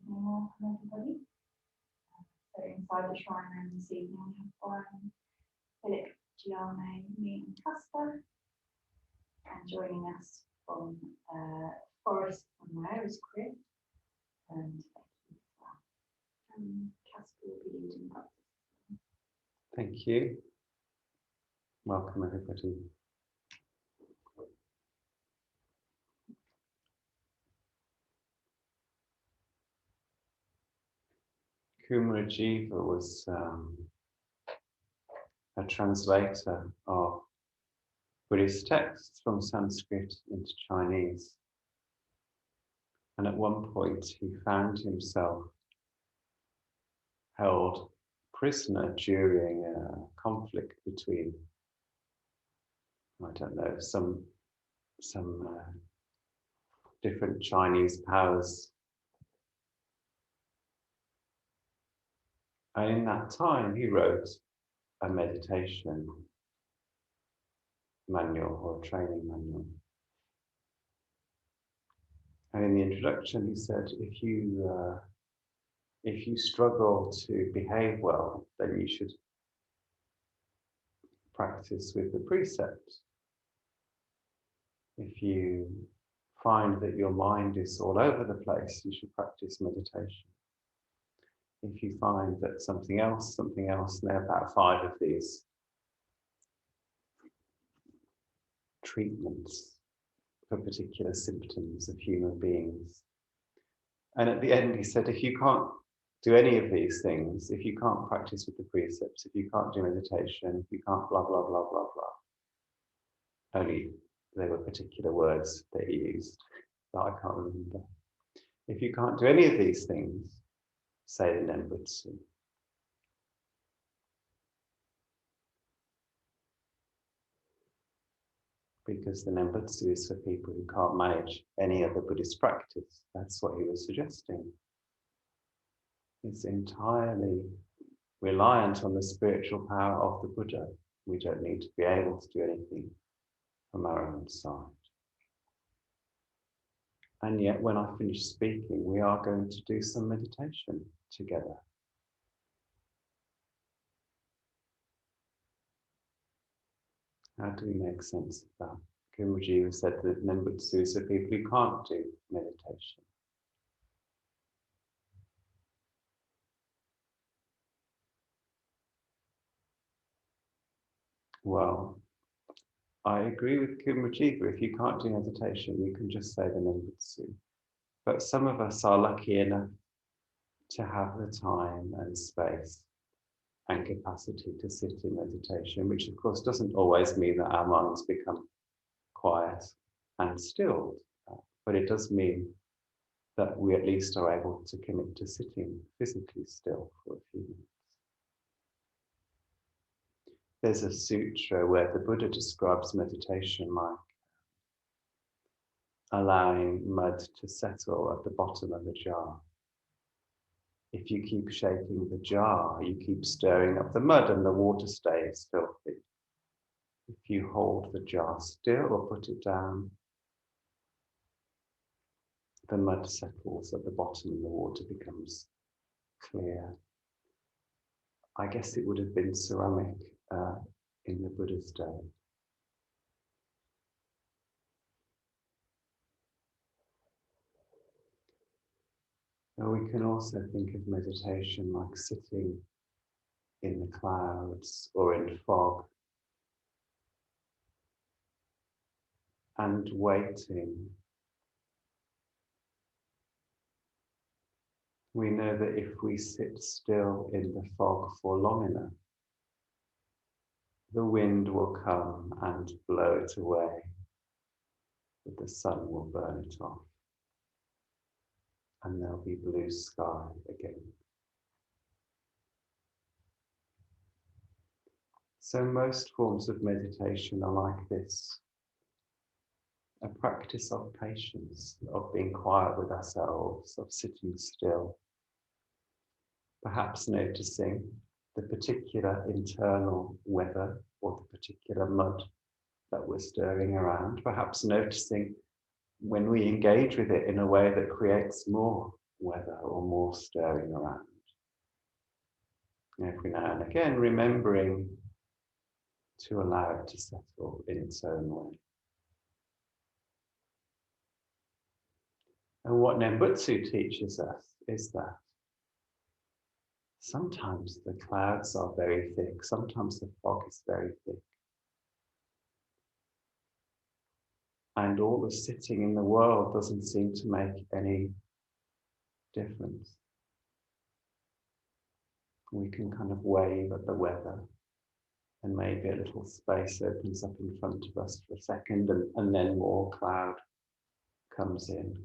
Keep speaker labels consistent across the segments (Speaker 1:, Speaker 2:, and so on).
Speaker 1: Welcome everybody. So inside the shrine room this evening we have Brian, Philip, Gianni, me and Kaspa. And joining us from Forest from there is Chris and Becky as well. And Kaspa will be leading practice.
Speaker 2: Thank you. Welcome everybody. Kumarajiva was a translator of Buddhist texts from Sanskrit into Chinese. And at one point he found himself held prisoner during a conflict between, I don't know, some different Chinese powers. And in that time he wrote a meditation manual or training manual. And in the introduction, he said, if you struggle to behave well, then you should practice with the precepts. If you find that your mind is all over the place, you should practice meditation. If you find that something else, and there are about 5 of these treatments for particular symptoms of human beings. And at the end, he said, if you can't do any of these things, if you can't practice with the precepts, if you can't do meditation, if you can't blah, blah, blah, blah, blah. Only there were particular words that he used that I can't remember. If you can't do any of these things, say the nembutsu. Because the nembutsu is for people who can't manage any other Buddhist practice. That's what he was suggesting. It's entirely reliant on the spiritual power of the Buddha. We don't need to be able to do anything from our own side. And yet, when I finish speaking, we are going to do some meditation together. How do we make sense of that? Kumarajiva said that nembutsu is for people who can't do meditation. Well, I agree with Kumarajiva. If you can't do meditation, you can just say the nembutsu. But some of us are lucky enough to have the time and space and capacity to sit in meditation, which of course doesn't always mean that our minds become quiet and stilled, but it does mean that we at least are able to commit to sitting physically still for a few minutes. There's a sutra where the Buddha describes meditation like allowing mud to settle at the bottom of a jar. If you keep shaking the jar, you keep stirring up the mud and the water stays filthy. If you hold the jar still or put it down, the mud settles at the bottom and the water becomes clear. I guess it would have been ceramic in the Buddha's day. And we can also think of meditation like sitting in the clouds or in fog and waiting. We know that if we sit still in the fog for long enough, the wind will come and blow it away, but the sun will burn it off, and there'll be blue sky again. So most forms of meditation are like this, a practice of patience, of being quiet with ourselves, of sitting still, perhaps noticing the particular internal weather or the particular mud that we're stirring around, perhaps noticing when we engage with it in a way that creates more weather or more stirring around. Every now and again, remembering to allow it to settle in its own way. And what nembutsu teaches us is that sometimes the clouds are very thick, sometimes the fog is very thick. And all the sitting in the world doesn't seem to make any difference. We can kind of wave at the weather, and maybe a little space opens up in front of us for a second, and then more cloud comes in.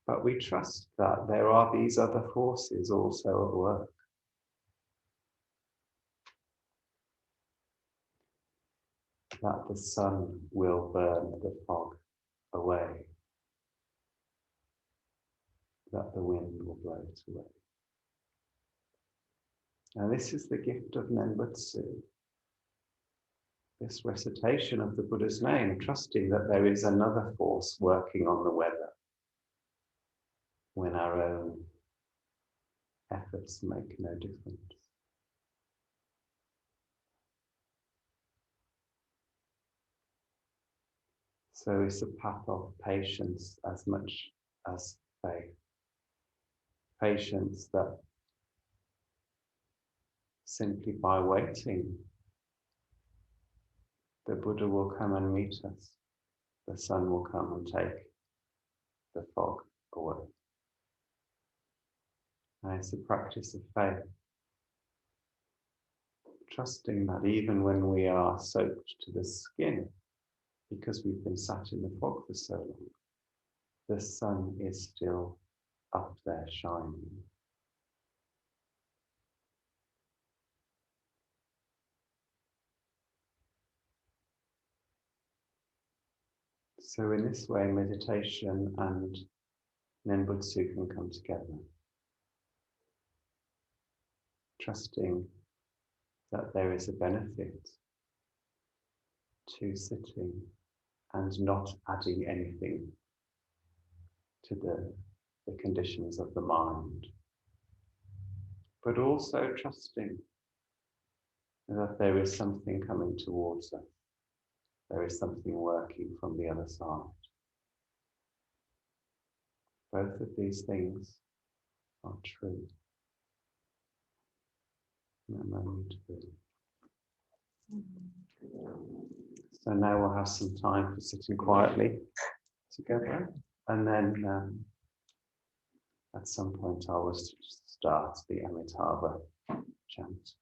Speaker 2: But we trust that there are these other forces also at work. That the sun will burn the fog away, that the wind will blow it away. And this is the gift of nembutsu, this recitation of the Buddha's name, trusting that there is another force working on the weather when our own efforts make no difference. So it's a path of patience as much as faith. Patience that simply by waiting, the Buddha will come and meet us. The sun will come and take the fog away. And it's a practice of faith. Trusting that even when we are soaked to the skin, because we've been sat in the fog for so long, the sun is still up there shining. So in this way, meditation and nembutsu can come together. Trusting that there is a benefit to sitting and not adding anything to the conditions of the mind, but also trusting that there is something coming towards us. There is something working from the other side. Both of these things are true. So now we'll have some time for sitting quietly together, and then at some point I will start the Amitabha chant.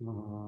Speaker 2: Amitabha. Amitabha.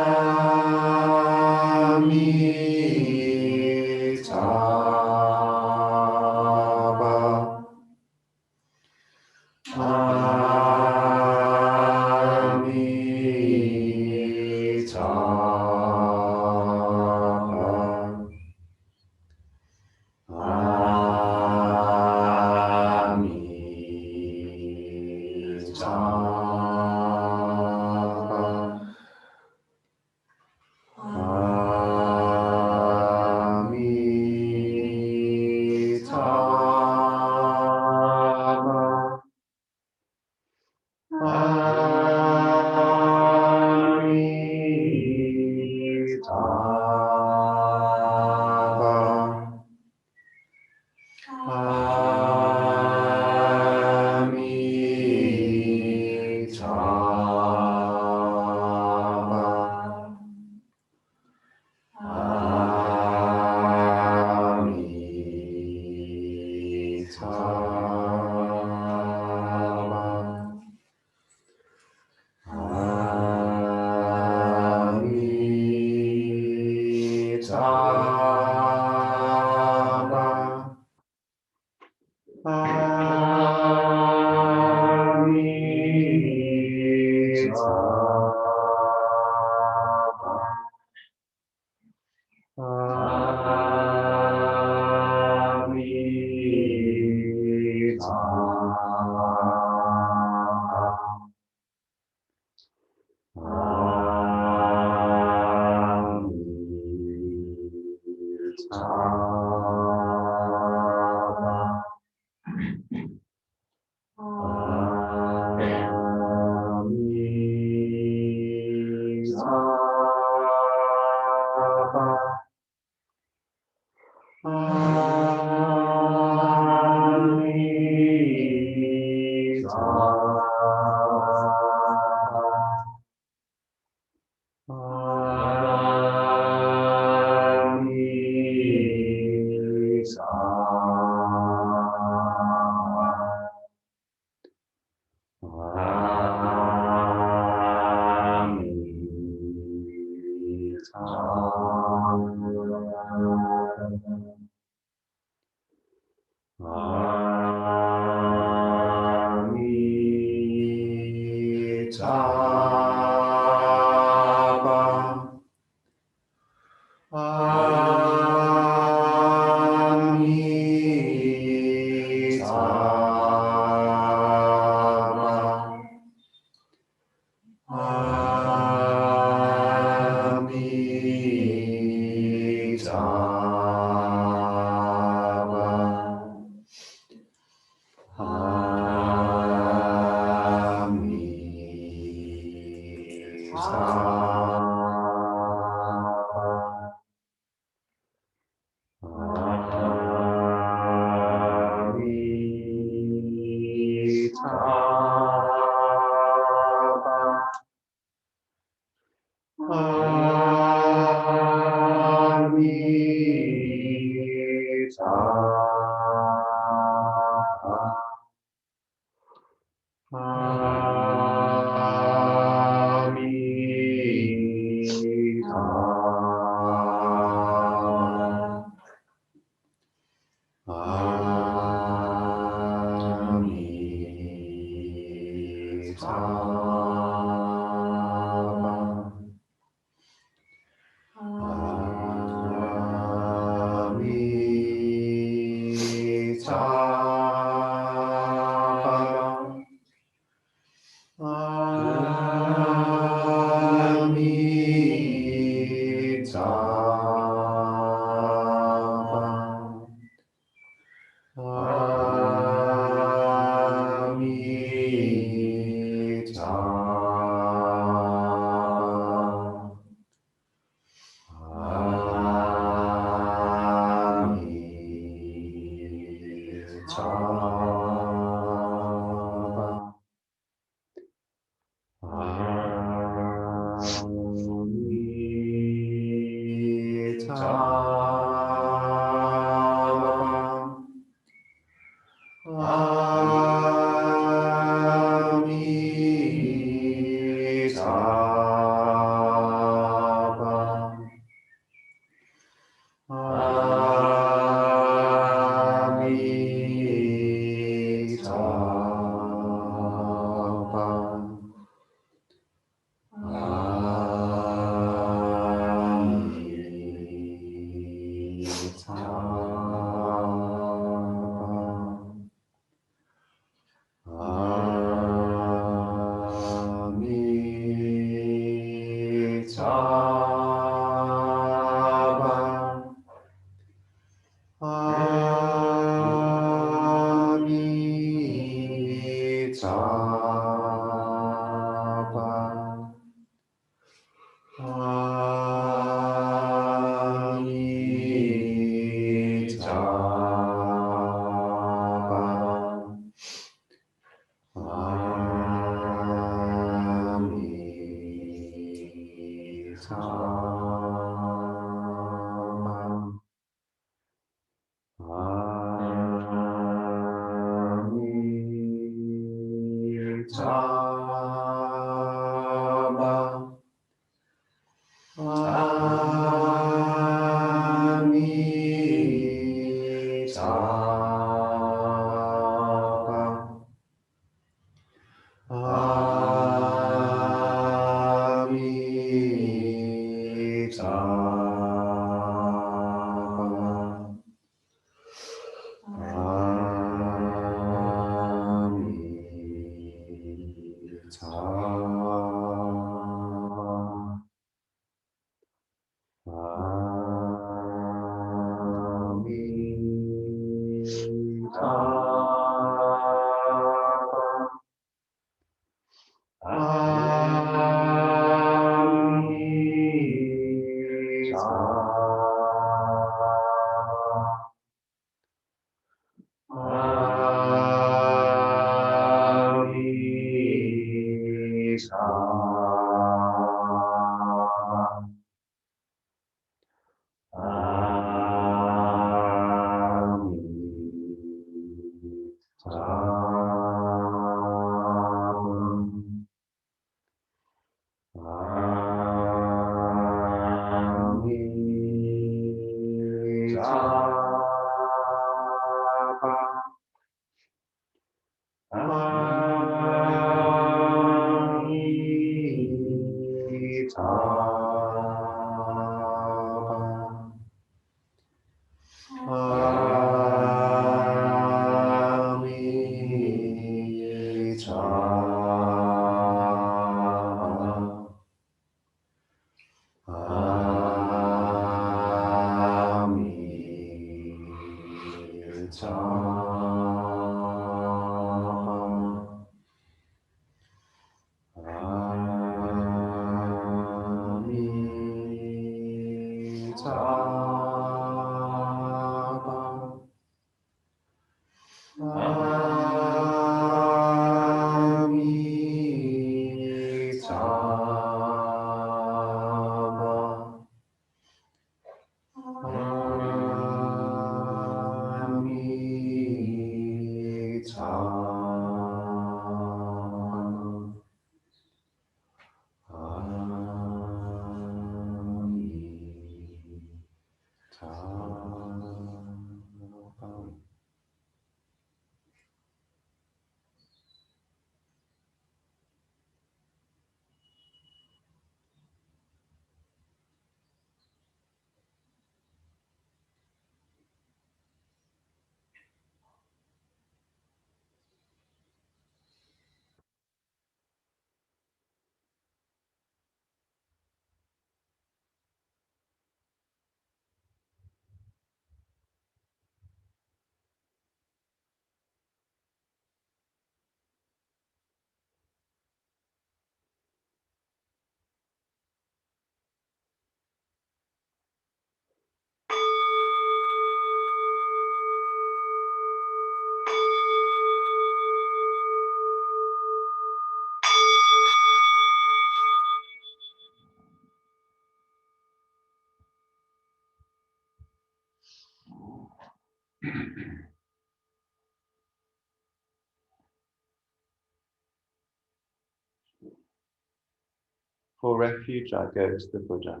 Speaker 2: For refuge, I go to the Buddha.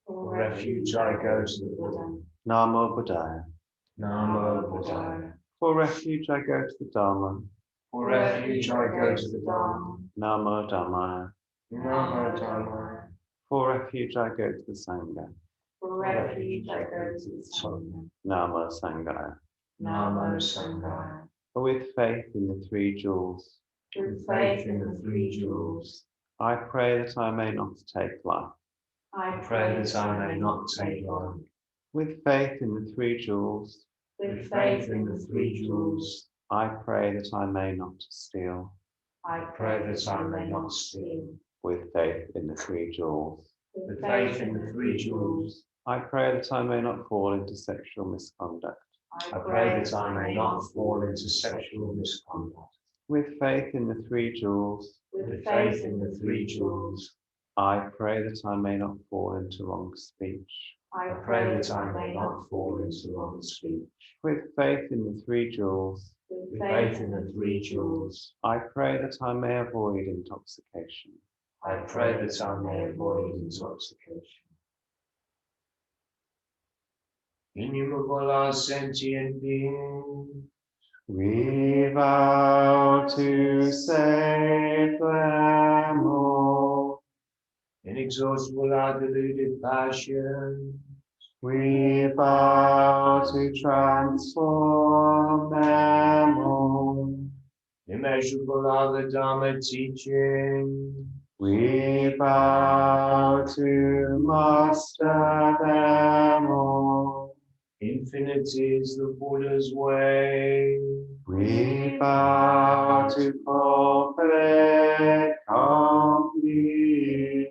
Speaker 3: For refuge I go to the Buddha.
Speaker 2: Namo Buddhaya.
Speaker 3: Namo Buddhaya.
Speaker 2: For refuge, I go to the Dharma.
Speaker 3: For refuge I go to the Dharma.
Speaker 2: Namo Dhammaya.
Speaker 3: Namo Dhammaya.
Speaker 2: For refuge, I go to the Sangha.
Speaker 1: For refuge I go to the Sangha.
Speaker 2: Namo Sanghaya.
Speaker 3: Namo Sanghaya.
Speaker 2: With faith in the three jewels,
Speaker 1: With faith in the three jewels,
Speaker 2: I pray that I may not take life.
Speaker 1: I
Speaker 3: Pray that I may not take life.
Speaker 2: With faith in the three jewels,
Speaker 1: With faith in the three jewels,
Speaker 2: I pray that I may not steal.
Speaker 1: I
Speaker 3: Pray that I may not steal.
Speaker 2: With faith in the three jewels,
Speaker 3: With faith in the three jewels,
Speaker 2: I pray that I may not fall into sexual misconduct.
Speaker 3: I pray that I may not fall into sexual misconduct.
Speaker 2: With faith in the three jewels,
Speaker 3: With faith in the three jewels,
Speaker 2: I pray that I may not fall into wrong speech.
Speaker 3: I pray that I may not fall into wrong speech.
Speaker 2: With faith in the three jewels,
Speaker 3: With faith in the three jewels,
Speaker 2: I pray that I may avoid intoxication.
Speaker 3: I pray that I may avoid intoxication. Innumerable are sentient beings.
Speaker 2: We vow to save them all.
Speaker 3: Inexhaustible are deluded passions.
Speaker 2: We vow to transform them all.
Speaker 3: Immeasurable are the Dharma teachings.
Speaker 2: We vow to master them all.
Speaker 3: Infinite is the Buddha's way.
Speaker 2: We vow to fulfill it completely.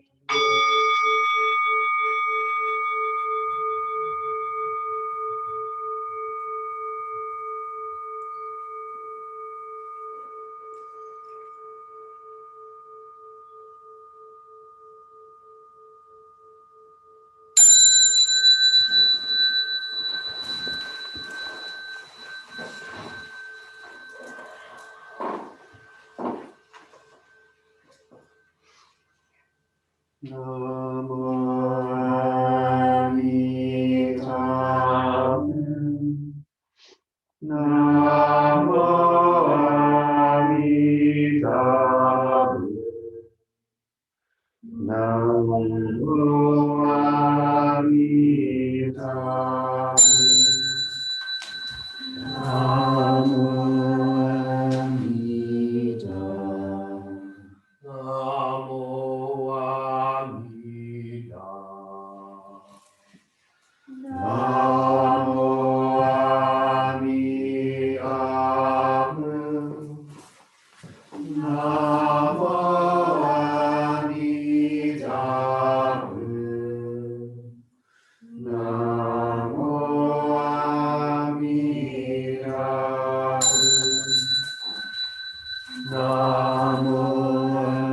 Speaker 2: Namo Amitabha. Namo Amitabha. Namo Amitabha. Namo Amitabha.
Speaker 3: Namo Amida.
Speaker 2: Namo Amitabha. Namo Amitabha. Namo Amitabha. Namo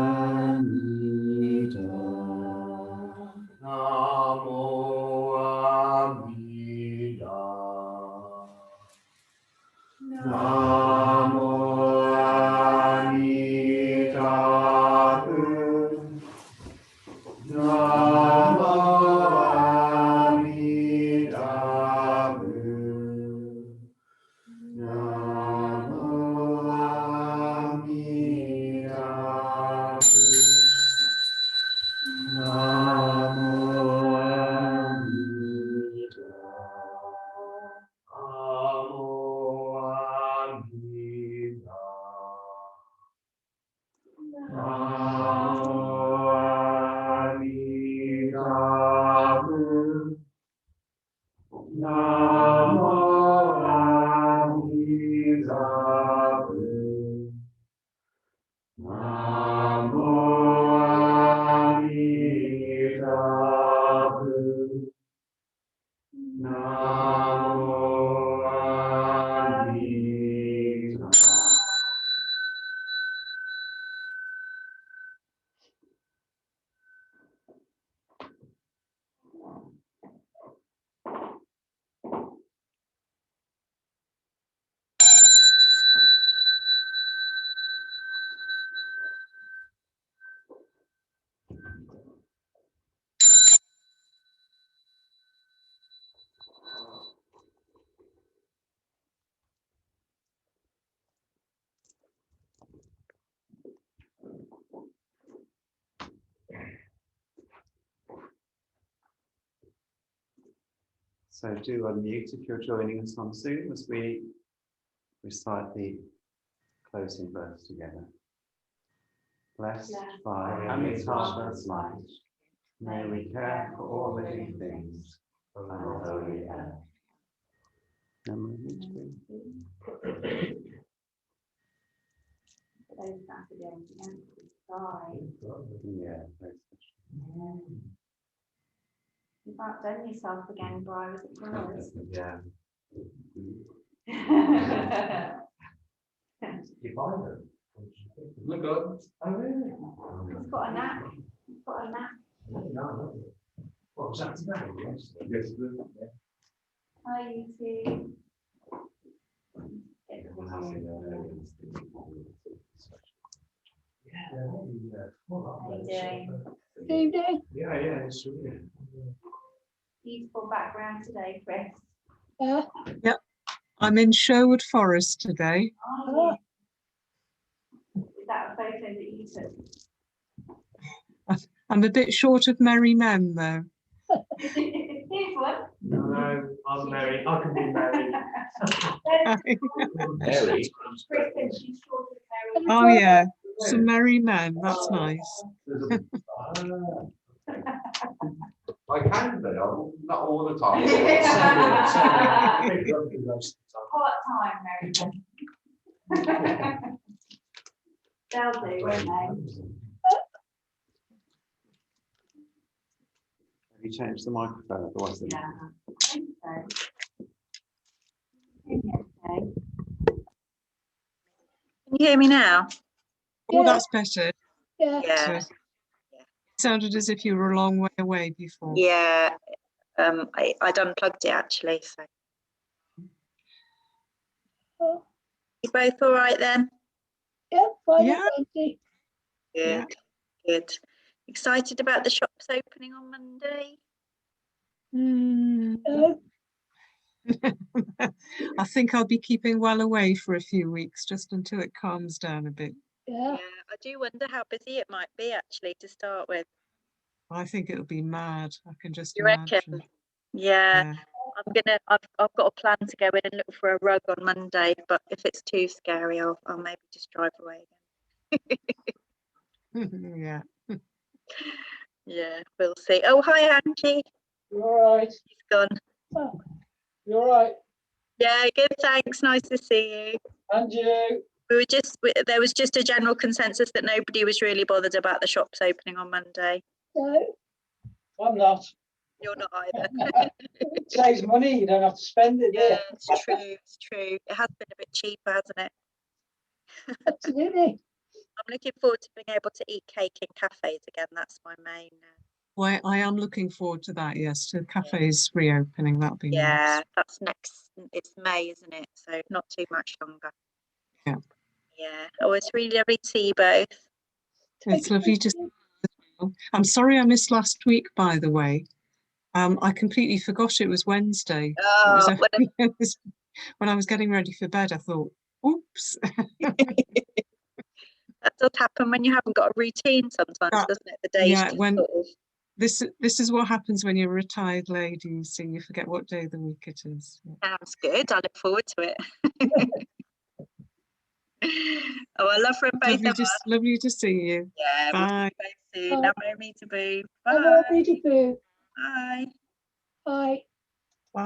Speaker 2: Amitabha.
Speaker 3: Namo Amida.
Speaker 2: Namo Amitabha. Namo Amitabha. Namo Amitabha. Namo So do unmute if you're joining us on Zoom as we recite the closing verse together. Blessed by Amitabha's light, may we care for all living things and holy air.
Speaker 1: Those back again,
Speaker 2: Yeah, very
Speaker 1: you've outdone yourself again, Brian, with the flowers.
Speaker 2: yeah.
Speaker 3: You find them? Look up. Oh, really?
Speaker 1: He's got a nap. He's got a nap.
Speaker 3: No. What was that today? Yes.
Speaker 1: Hi, you two. How you doing?
Speaker 4: Evening.
Speaker 3: Yeah, it's really.
Speaker 1: Beautiful background today, Chris.
Speaker 4: Yeah.
Speaker 5: I'm in Sherwood Forest today.
Speaker 1: Oh, is that a photo that you took?
Speaker 5: I'm a bit short of merry men though.
Speaker 1: Here's one.
Speaker 3: No, I'm Mary. I can be Mary.
Speaker 1: Mary. Chris said she's short of Mary.
Speaker 5: Oh yeah, some merry men, that's nice.
Speaker 3: I can be, not all the time.
Speaker 1: Part-time, Mary. They'll do, won't they?
Speaker 2: Have you changed the microphone? Otherwise,
Speaker 1: Yeah, I think so. Okay.
Speaker 6: Can you hear me now?
Speaker 5: Oh, that's better.
Speaker 4: Yeah.
Speaker 6: Yeah.
Speaker 5: Sounded as if you were a long way away before.
Speaker 6: Yeah. I'd unplugged it actually. So.
Speaker 4: Oh,
Speaker 6: You both all right then?
Speaker 4: yeah, fine,
Speaker 5: Yeah.
Speaker 4: thank you.
Speaker 6: Good.
Speaker 5: Yeah.
Speaker 6: Good. Excited about the shops opening on Monday?
Speaker 5: Mm,
Speaker 4: No,
Speaker 5: I think I'll be keeping well away for a few weeks, just until it calms down a bit.
Speaker 4: Yeah.
Speaker 6: Yeah, I do wonder how busy it might be actually to start with.
Speaker 5: I think it'll be mad. I can just
Speaker 6: You reckon?
Speaker 5: imagine.
Speaker 6: Yeah,
Speaker 5: Yeah.
Speaker 6: I've got a plan to go in and look for a rug on Monday, but if it's too scary, I'll maybe just drive away again.
Speaker 5: Yeah.
Speaker 6: Yeah, we'll see. Oh, hi, Angie.
Speaker 7: You all right?
Speaker 6: She's gone.
Speaker 4: Oh,
Speaker 7: You all right?
Speaker 6: Yeah, good. Thanks. Nice to see you.
Speaker 7: And you?
Speaker 6: There was just a general consensus that nobody was really bothered about the shops opening on Monday.
Speaker 4: no.
Speaker 7: I'm not.
Speaker 6: You're not either.
Speaker 7: It saves money. You don't have to spend it.
Speaker 6: Yeah, it's true. It's true. It has been a bit cheaper, hasn't it?
Speaker 4: Absolutely.
Speaker 6: I'm looking forward to being able to eat cake in cafes again. That's my main.
Speaker 5: Well, I am looking forward to that, yes, to cafes reopening. That'll be
Speaker 6: Yeah,
Speaker 5: nice.
Speaker 6: that's next. It's May, isn't it? So not too much longer.
Speaker 5: Yeah.
Speaker 6: Yeah. Oh, it's really lovely to see you both.
Speaker 5: It's lovely to see you as well. I'm sorry I missed last week, by the way. I completely forgot it was Wednesday. It was
Speaker 6: Oh, well,
Speaker 5: when I was getting ready for bed, I thought, oops.
Speaker 6: that does happen when you haven't got a routine sometimes,
Speaker 5: That-
Speaker 6: doesn't it? The days
Speaker 5: yeah,
Speaker 6: just
Speaker 5: when-
Speaker 6: sort of.
Speaker 5: This is what happens when you're a retired lady, you see, you forget what day of the week it is. Yeah.
Speaker 6: Sounds good. I look forward to it. Oh, I love from both of us.
Speaker 5: Lovely to see you.
Speaker 6: Yeah, we'll see
Speaker 5: Bye.
Speaker 6: you both soon.
Speaker 4: Bye.
Speaker 6: Namo Amitabha.
Speaker 4: Hello,
Speaker 6: Bye.
Speaker 4: Peter Pooh.
Speaker 6: Bye.
Speaker 4: Bye.
Speaker 5: Bye.